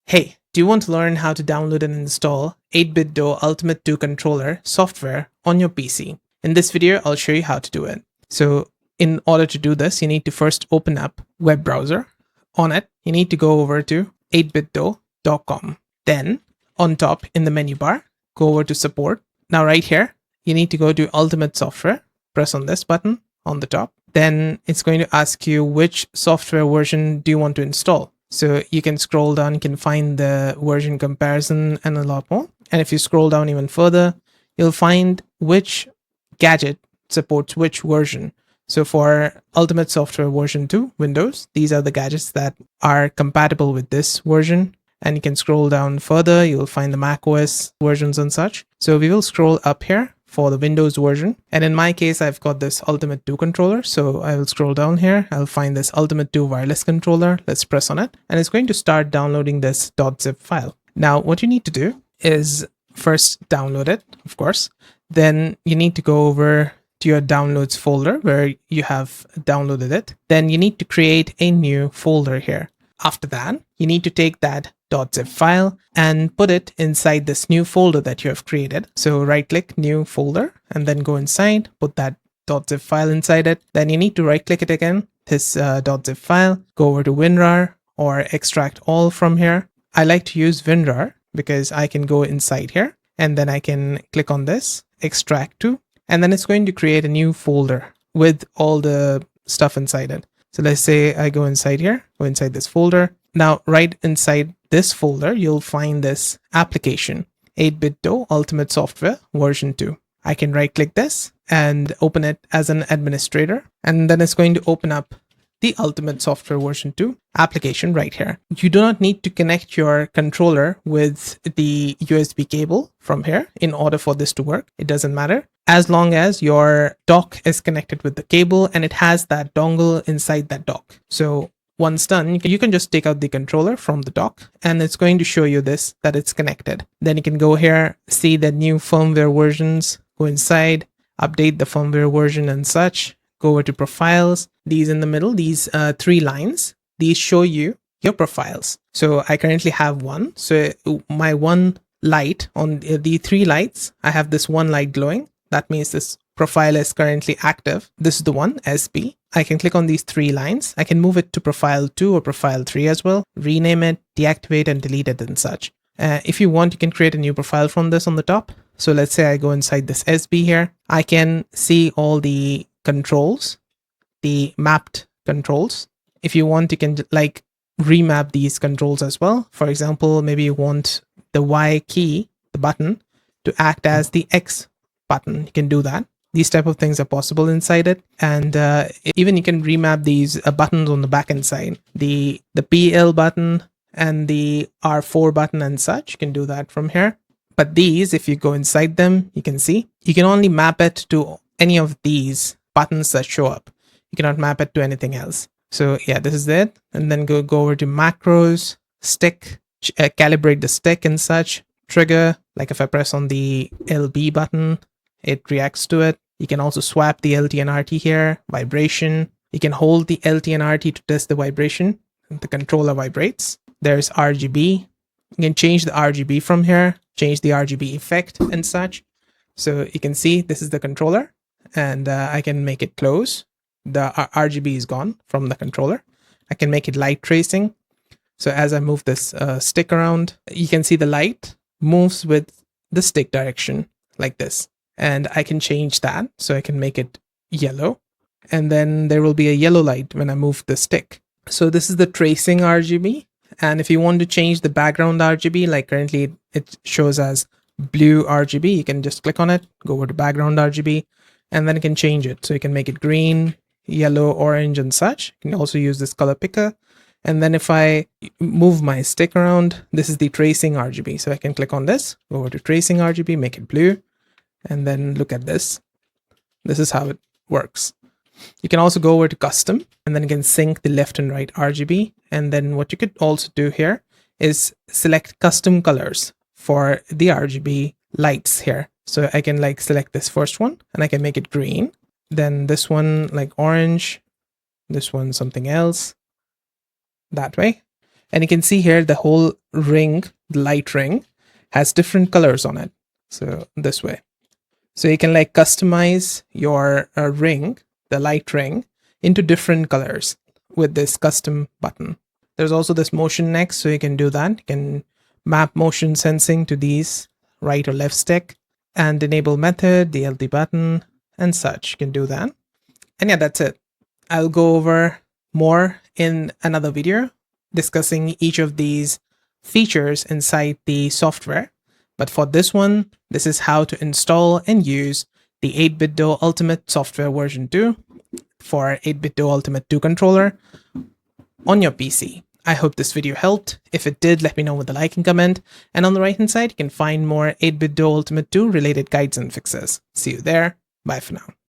Hey, do you want to learn how to download and install 8BitDo Ultimate 2 controller software on your PC? In this video, I'll show you how to do it. So in order to do this, you need to first open up web browser. On it, you need to go over to 8bitdo.com. Then on top in the menu bar, go over to support. Now right here, you need to go to Ultimate Software. Press on this button on the top. Then it's going to ask you which software version do you want to install. So you can scroll down, you can find the version comparison and a lot more. And if you scroll down even further, you'll find which gadget supports which version. So for Ultimate Software version 2 Windows, these are the gadgets that are compatible with this version. And you can scroll down further, you'll find the Mac OS versions and such. So we will scroll up here for the Windows version. And in my case, I've got this Ultimate 2 controller. So I will scroll down here. I'll find this Ultimate 2 wireless controller. Let's press on it. And it's going to start downloading this .zip file. Now, what you need to do is first download it, of course. Then you need to go over to your downloads folder where you have downloaded it. Then you need to create a new folder here. After that, you need to take that .zip file and put it inside this new folder that you have created. So right click new folder and then go inside, put that .zip file inside it. Then you need to right click it again, this .zip file, go over to WinRAR or extract all from here. I like to use WinRAR because I can go inside here and then I can click on this, extract to, and then it's going to create a new folder with all the stuff inside it. So let's say I go inside here, go inside this folder. Now, right inside this folder, you'll find this application, 8BitDo Ultimate Software version 2. I can right click this and open it as an administrator. And then it's going to open up the Ultimate Software version 2 application right here. You do not need to connect your controller with the USB cable from here in order for this to work. It doesn't matter. As long as your dock is connected with the cable and it has that dongle inside that dock. So once done, you can just take out the controller from the dock and it's going to show you this, that it's connected. Then you can go here, see the new firmware versions, go inside, update the firmware version and such. Go over to profiles. These in the middle, these 3 lines, these show you your profiles. So I currently have one. So my one light on the 3 lights, I have this one light glowing. That means this profile is currently active. This is the one, SB. I can click on these 3 lines. I can move it to profile 2 or profile 3 as well. Rename it, deactivate and delete it and such. If you want, you can create a new profile from this on the top. So let's say I go inside this SB here. I can see all the controls, the mapped controls. If you want, you can like remap these controls as well. For example, maybe you want the Y key, the button, to act as the X button. You can do that. These type of things are possible inside it. And even you can remap these buttons on the back end side. The PL button and the R4 button and such, you can do that from here. But these, if you go inside them, you can see, you can only map it to any of these buttons that show up. You cannot map it to anything else. So yeah, this is it. And then go over to macros, stick, calibrate the stick and such, trigger. Like if I press on the LB button, it reacts to it. You can also swap the LT and RT here, vibration. You can hold the LT and RT to test the vibration. The controller vibrates. There's RGB. You can change the RGB from here, change the RGB effect and such. So you can see this is the controller and I can make it close. The RGB is gone from the controller. I can make it light tracing. So as I move this stick around, you can see the light moves with the stick direction like this. And I can change that. So I can make it yellow. And then there will be a yellow light when I move the stick. So this is the tracing RGB. And if you want to change the background RGB, like currently it shows as blue RGB, you can just click on it, go over to background RGB, and then you can change it. So you can make it green, yellow, orange, and such. You can also use this color picker. And then if I move my stick around, this is the tracing RGB. So I can click on this, go over to tracing RGB, make it blue, and then look at this. This is how it works. You can also go over to custom and then you can sync the left and right RGB. And then what you could also do here is select custom colors for the RGB lights here. So I can like select this first one and I can make it green. Then this one like orange, this one something else, that way. And you can see here the whole ring, the light ring, has different colors on it. So this way. So you can like customize your ring, the light ring, into different colors with this custom button. There's also this motion next, so you can do that. You can map motion sensing to these right or left stick, and enable method, the LT button, and such. You can do that. And yeah, that's it. I'll go over more in another video discussing each of these features inside the software. But for this one, this is how to install and use the 8BitDo Ultimate Software version 2 for 8BitDo Ultimate 2 controller on your PC. I hope this video helped. If it did, let me know with a like and comment. And on the right hand side, you can find more 8BitDo Ultimate 2 related guides and fixes. See you there. Bye for now.